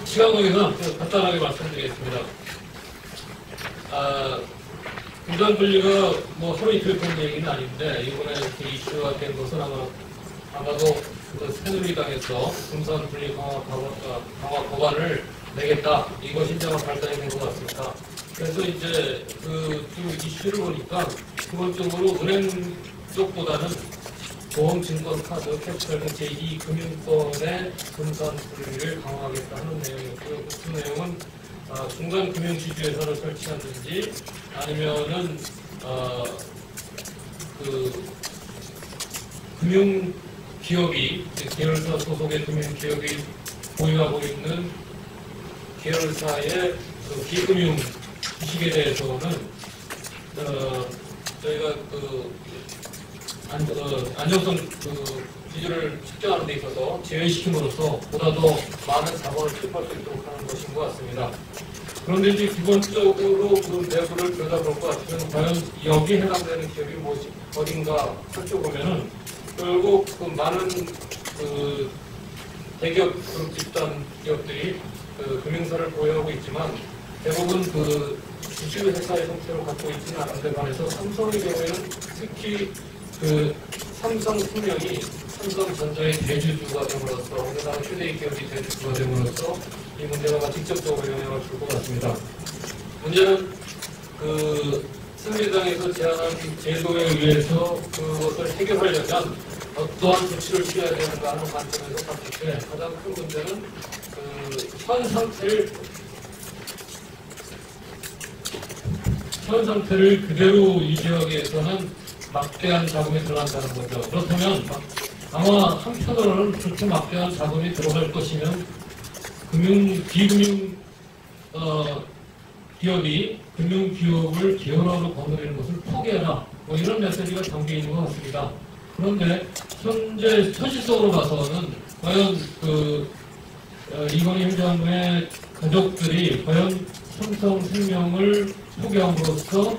시간 관계상 간단하게 말씀드리겠습니다. 금산 분리가 뭐 하루 이틀 된 얘기는 아닌데 이번에 이렇게 이슈가 된 것은 아마도 그 새누리당에서 금산 분리 강화 법안을 내겠다, 이것이 이제 발단이 된 것 같습니다. 그래서 이제 지금 이슈를 보니까 기본적으로 은행 쪽보다는 보험, 증권, 카드, 캐피탈 등 제2금융권의 금산 분리를 강화하겠다는 내용이었고요. 그 내용은 중간 금융지주회사를 설치하든지 아니면은 금융기업이, 계열사 소속의 금융기업이 보유하고 있는 계열사의 비금융 주식에 대해서는 저희가 안정성 기준을 측정하는 데 있어서 제외시킴으로써 보다 더 많은 자본을 투입할 수 있도록 하는 것인 것 같습니다. 그런데 이제 기본적으로 그 내부를 들여다볼 것 같으면 과연 여기에 해당되는 기업이 어딘가 살펴보면은 결국 그 많은 대기업 그룹 집단 기업들이 금융사를 보유하고 있지만 대부분 주식회사의 형태로 갖고 있지는 않은데 반해서 삼성의 경우에는 특히 삼성생명이 삼성전자의 대주주가 됨으로써 우리나라 최대의 기업이 대주주가 됨으로써 이 문제가 직접적으로 영향을 줄 것 같습니다. 문제는 새누리당에서 제안한 제도에 의해서 그것을 해결하려면 어떠한 조치를 취해야 되는가 하는 관점에서 봤을 때 가장 큰 문제는 현 상태를 그대로 유지하기 위해서는 막대한 자금이 들어간다는 거죠. 그렇다면 아마 한편으로는 그렇게 막대한 자금이 들어갈 것이면 비금융 기업이 금융기업을 기업으로 건드리는 것을 포기해라, 뭐 이런 메시지가 담겨 있는 것 같습니다. 그런데 현실적으로 봐서는 과연 이건희 행정부의 가족들이 과연 삼성생명을 포기함으로써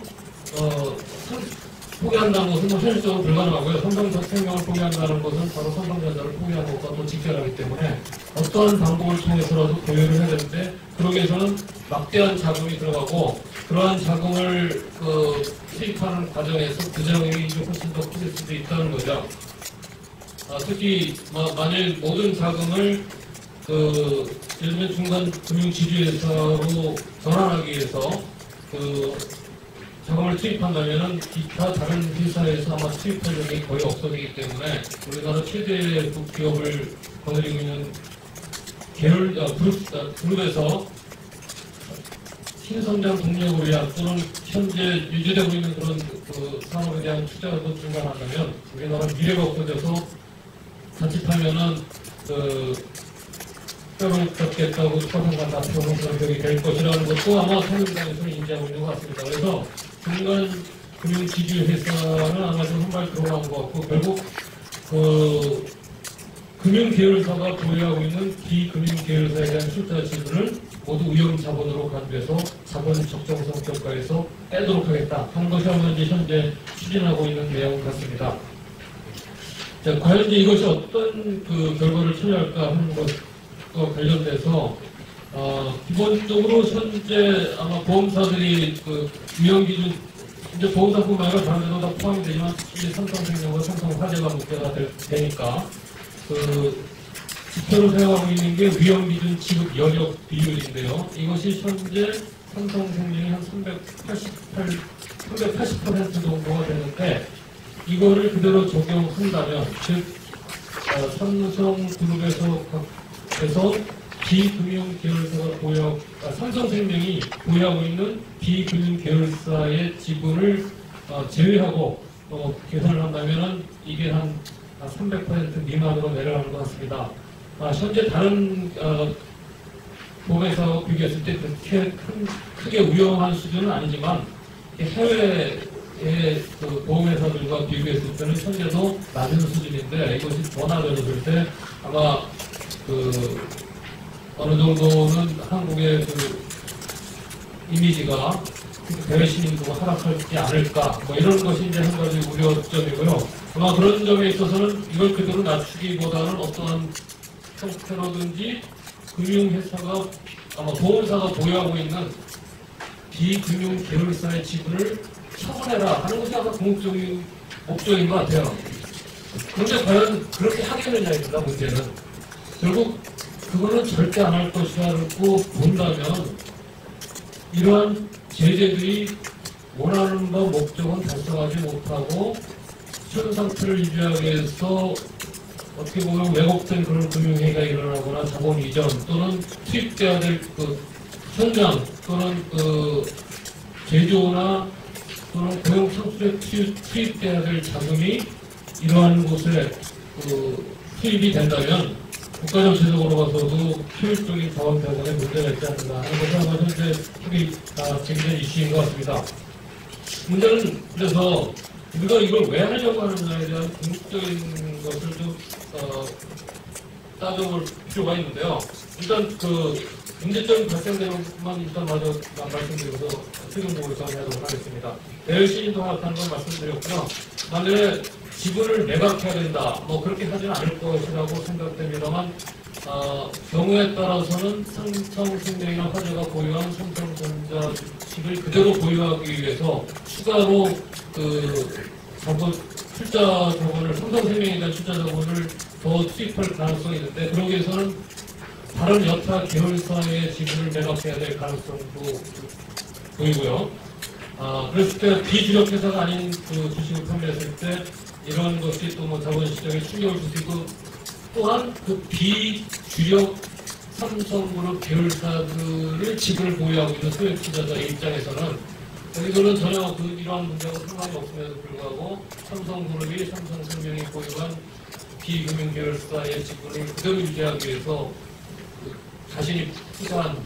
포기한다는 것은 현실적으로 불가능하고요. 삼성생명을 포기한다는 것은 바로 삼성전자를 포기하는 것과 또 직결하기 때문에 어떠한 방법을 통해서라도 보유를 해야 되는데, 그러기 위해서는 막대한 자금이 들어가고 그러한 자금을 수입하는 과정에서 부작용이 훨씬 더 커질 수도 있다는 거죠. 특히 만일 모든 자금을 예를 들면 중간 금융지주회사로 전환하기 위해서 자금을 투입한다면은 기타 다른 회사에서 아마 투입할 적이 거의 없어지기 때문에 우리나라 최대 기업을 거느리고 있는 그룹에서 신성장 동력을 위한 또는 현재 유지되고 있는 그런 산업에 대한 투자도 중단한다면 우리나라 미래가 없어져서 자칫하면은 뼈를 잡겠다고 서상과 나표는 그런 격이 될 것이라는 것도 아마 새누리당에서는 인지하고 있는 것 같습니다. 그래서 중간 금융지주회사는 아마 좀 한 발 들어간 것 같고, 결국 금융계열사가 보유하고 있는 비금융계열사에 대한 출자 지분을 모두 위험자본으로 간주해서 자본 적정성 평가에서 빼도록 하겠다 하는 것이 아마 이제 현재 추진하고 있는 내용 같습니다. 자, 과연 이제 이것이 어떤 결과를 초래할까 하는 것과 관련돼서 기본적으로 현재 아마 보험사들이 위험기준, 이제 보험사뿐만 아니라 다른 데도 다 포함이 되지만 특히 삼성생명과 삼성화재가 문제가 되니까 지표로 사용하고 있는 게 위험기준 지급 여력 비율인데요. 이것이 현재 삼성생명이 한 380% 정도가 되는데, 이거를 그대로 적용한다면, 즉 삼성그룹에서 비금융 계열사가 삼성생명이 보유하고 있는 비금융 계열사의 지분을 제외하고 계산을 한다면은 이게 한 300% 미만으로 내려가는 것 같습니다. 현재 다른 보험회사와 비교했을 때 그렇게 크게 위험한 수준은 아니지만 해외의 보험회사들과 비교했을 때는 현재도 낮은 수준인데, 이것이 더 낮아졌을 때 아마 어느 정도는 한국의 이미지가 대외신인도가 하락하지 않을까, 뭐 이런 것이 이제 한 가지 우려점이고요. 아마 그런 점에 있어서는 이걸 그대로 낮추기보다는 어떠한 형태로든지 금융회사가 아마 보험사가 보유하고 있는 비금융 계열사의 지분을 처분해라 하는 것이 아마 궁극적인 목적인 것 같아요. 그런데 과연 그렇게 하겠느냐입니다. 문제는 결국 그거는 절대 안 할 것이라고 본다면 이러한 제재들이 원하는 것 목적은 달성하지 못하고 현 상태를 유지하기 위해서 어떻게 보면 왜곡된 그런 금융회의가 일어나거나 자본 이전 또는 투입돼야 될 그 현장 또는 그 제조나 또는 고용 창출에 투입돼야 될 자금이 이러한 곳에 그 투입이 된다면 국가 전체적으로 봐서도 효율적인 자원 배분에 문제가 있지 않는가 하는 것이 아마 현재 제기된 이슈인 것 같습니다. 문제는 그래서 우리가 이걸 왜 하려고 하느냐에 대한 궁극적인 것을 좀 따져볼 필요가 있는데요. 일단 그 문제점이 발생되는 것만 일단 마저 말씀드려서 최근 보고서 하도록 하겠습니다. 대열신이 통합하는 건 말씀드렸고요. 만약에 지분을 매각해야 된다, 뭐 그렇게 하지는 않을 것이라고 생각됩니다만 경우에 따라서는 삼성생명이나 화재가 보유한 삼성전자 주식을 그대로 보유하기 위해서 추가로 그 투자 자본을 삼성생명에 대한 투자 자본을 더 투입할 가능성이 있는데 그러기 위해서는 다른 여타 계열사의 지분을 매각해야 될 가능성도 보이고요. 그랬을 때 비주력 회사가 아닌 그 주식을 판매했을 때 이런 것이 또 뭐 자본 시장에 충격을 줄 수 있고 또한 그 비주력 삼성그룹 계열사들의 지분을 보유하고 있는 소액 투자자의 입장에서는 여기서는 전혀 이러한 문제와 상관이 없음에도 불구하고 삼성그룹이 삼성생명이 보유한 비금융 계열사의 지분을 그대로 유지하기 위해서 자신이 투자한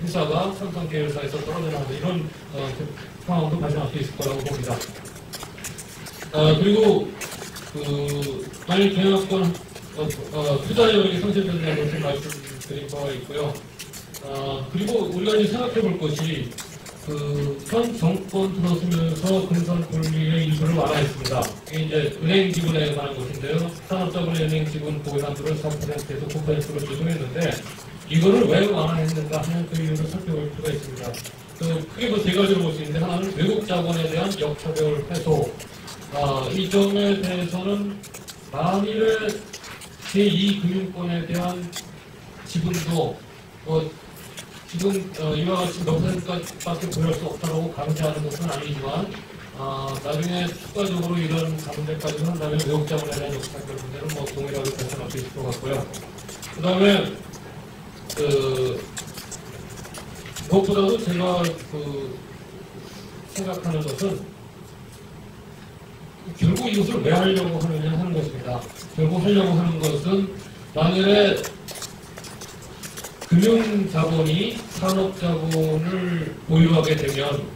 회사가 삼성 계열사에서 떨어져나가는 이런 상황도 발생할 수 있을 거라고 봅니다. 그리고 만약 경영권 투자 여력이 상실된다는 것을 말씀드린 바가 있고요. 그리고 우리가 이제 생각해 볼 것이 현 정권 들어서면서 금산 분리의 일부를 완화했습니다. 이게 이제 은행 지분에 관한 것인데요. 산업자본의 은행 지분 보유한도를 4%에서 9%로 조정했는데 이거를 왜 완화했는가 하는 그 이유를 살펴볼 필요가 있습니다. 크게 세 가지로 볼 수 있는데 하나는 외국 자본에 대한 역차별 해소. 이 점에 대해서는 만일에 제2금융권에 대한 지분도 지금 이와 같이 몇 %까지밖에 보유할 수 없다고 강제하는 것은 아니지만 나중에 추가적으로 이런 가문대까지 한다면 외국 자본에 대한 역차별 문제는 뭐 동일하게 발생할 수 있을 것 같고요. 그 다음에 무엇보다도 제가 생각하는 것은 결국 이것을 왜 하려고 하느냐 하는 것입니다. 결국 하려고 하는 것은 만일에 금융자본이 산업자본을 보유하게 되면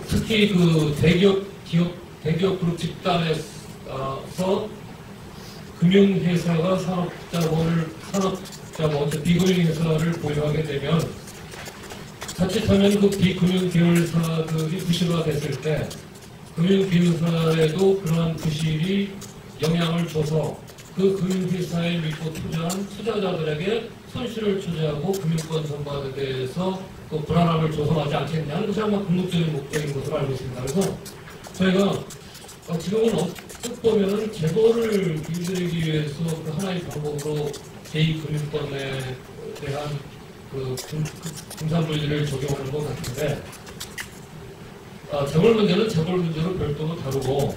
특히 그 대기업 그룹 집단에서 금융회사가 산업자본, 비금융회사를 보유하게 되면 자칫하면 그 비금융계열사들이 부실화 됐을 때 금융계열사에도 그러한 부실이 영향을 줘서 그 금융회사에 믿고 투자한 투자자들에게 손실을 초래하고 금융권 전반에 대해서 그 불안함을 조성하지 않겠냐 하는 것이 아마 궁극적인 목적인 것으로 알고 있습니다. 그래서 저희가 지금은 어떻게 보면 재벌을 길들이기 위해서 그 하나의 방법으로 제2금융권에 대한 금산분리를 적용하는 것 같은데 재벌 문제는 재벌 문제로 별도로 다루고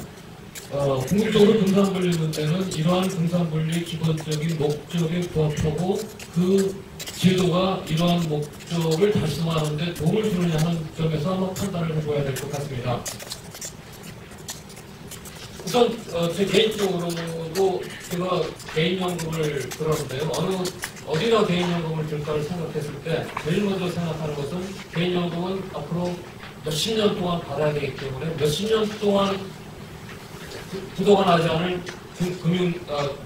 궁극적으로 금산분리 문제는 이러한 금산분리의 기본적인 목적에 부합하고 그 제도가 이러한 목적을 달성하는 데 도움을 주느냐 하는 점에서 한번 판단을 해봐야 될 것 같습니다. 우선 제 개인적으로도 제가 개인연금을 들었는데요. 어디다 개인연금을 들까를 생각했을 때 제일 먼저 생각하는 것은 개인연금은 앞으로 몇십 년 동안 받아야 되기 때문에 몇십 년 동안 부도가 나지 않을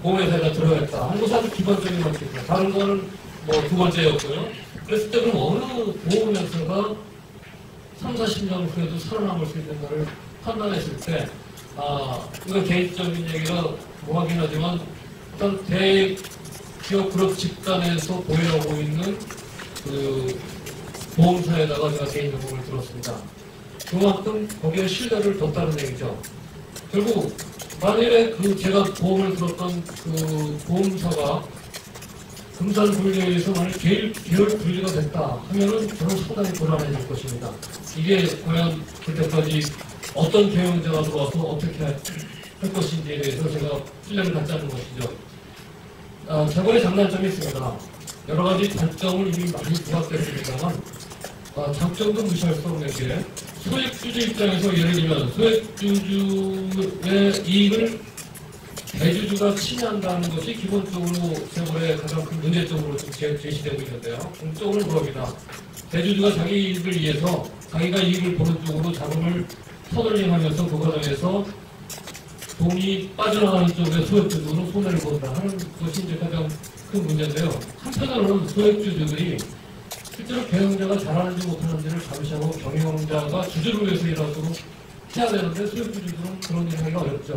보험회사에다 들어야겠다 하는 것이 아주 기본적인 것입니다. 다른 거는 뭐 두 번째였고요. 그랬을 때 그럼 어느 보험회사가 3, 40년 후에도 살아남을 수 있는가를 판단했을 때 이건 개인적인 얘기가 뭐하긴 하지만 일단 기업 그룹 집단에서 보유하고 있는 그 보험사에다가 제가 개인정보를 들었습니다. 그만큼 거기에 신뢰를 뒀다는 얘기죠. 결국 만일에 그 제가 보험을 들었던 그 보험사가 금산 분리에서 만약 계열 분리가 됐다 하면은 저는 상당히 불안해질 것입니다. 이게 과연 그때까지 어떤 경영자가 들어와서 어떻게 할 것인지에 대해서 제가 신뢰를 갖지 않는 것이죠. 저번에 장단점이 있습니다. 여러 가지 단점을 이미 많이 부각됐습니다만 장점도 무시할 수 없는 게 소액주주 입장에서 예를 들면 소액주주의 이익을 대주주가 침해한다는 것이 기본적으로 저번에 가장 큰 문제점으로 제시되고 있는데요. 공적으로 그럽니다. 대주주가 자기 이익을 위해서 자기가 이익을 보는 쪽으로 자금을 터널링하면서 그 과정에서 돈이 빠져나가는 쪽에 소액주주는 손해를 본다 하는 것이 이제 가장 큰 문제인데요. 한편으로는 소액주주들이 실제로 경영자가 잘하는지 못하는지를 감시하고 경영자가 주주를 위해서 일하도록 해야 되는데 소액주주들은 그런 일을 하기가 어렵죠.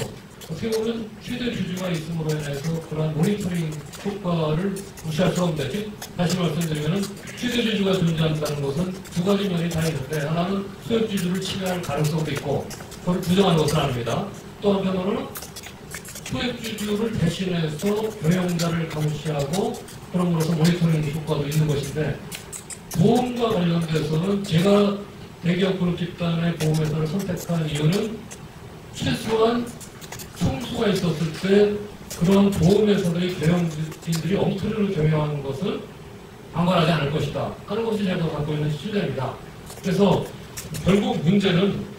어떻게 보면 최대 주주가 있음으로 인해서 그러한 모니터링 효과를 무시할 수 없는데, 즉 다시 말씀드리면 최대 주주가 존재한다는 것은 두 가지 면이 다 있는데, 하나는 소액주주를 침해할 가능성도 있고 그걸 부정하는 것은 아닙니다. 또 한편으로는 소액주주를 대신해서 경영자를 감시하고 그럼으로써 모니터링 효과도 있는 것인데, 보험과 관련돼서는 제가 대기업 그룹 집단의 보험회사를 선택한 이유는 최소한 총수가 있었을 때 그런 보험회사들의 경영진들이 엉터리로 경영하는 것은 방관하지 않을 것이다 하는 것이 제가 갖고 있는 신뢰입니다. 그래서 결국 문제는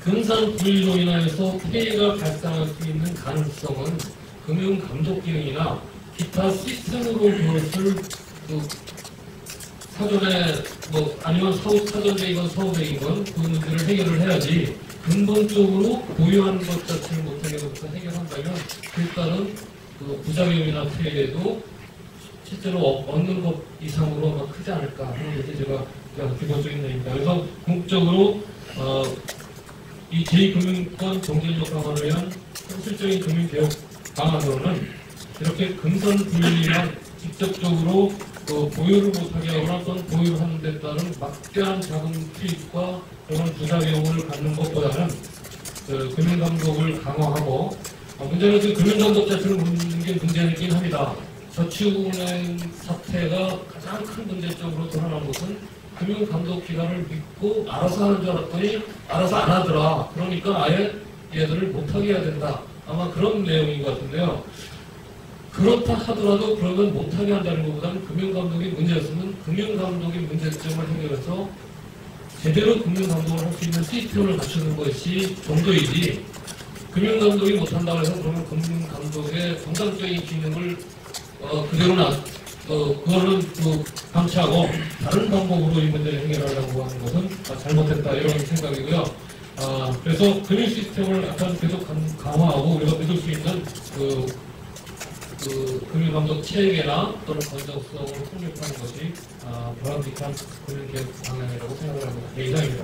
금산 불이로 인해서 피해가 발생할 수 있는 가능성은 금융감독 기능이나 기타 시스템으로 그것을 사전에 아니면 사전적이건 서후적이건 그 문제를 해결을 해야지 근본적으로 보유하는 것 자체를 못하게부터 해결한다면 일단은 그 부작용이나 피해도 실제로 얻는 것 이상으로 크지 않을까 하는 것이 제가 기본적인 내용입니다. 그래서 궁극적으로 이 제2금융권 경쟁력 강화를 위한 현실적인 금융개혁 방안으로는 이렇게 금선 분리나 직접적으로 보유를 못하게 하거나 또는 보유를 하는 데 따른 막대한 자금 투입과 그런 부작용을 갖는 것보다는 금융감독을 강화하고 문제는 그 금융감독 자체를 묻는 게 문제이긴 합니다. 저축은행 사태가 가장 큰 문제점으로 드러난 것은 금융감독기관을 믿고 알아서 하는 줄 알았더니 알아서 안 하더라. 그러니까 아예 얘들을 못하게 해야 된다. 아마 그런 내용인 것 같은데요. 그렇다 하더라도 그러면 못하게 한다는 것보다는 금융감독이 문제였으면 금융감독의 문제점을 해결해서 제대로 금융감독을 할 수 있는 시스템을 갖추는 것이 정도이지, 금융감독이 못한다고 해서 그러면 금융감독의 정상적인 기능을 그거는 방치하고 다른 방법으로 이 문제를 해결하려고 하는 것은 잘못했다 이런 생각이고요. 그래서 금융 시스템을 약간 계속 강화하고 우리가 믿을 수 있는 금융감독 체계나 또는 건전성을 확립하는 것이 바람직한 금융개혁 방향이라고 생각을 합니다. 네, 이상입니다.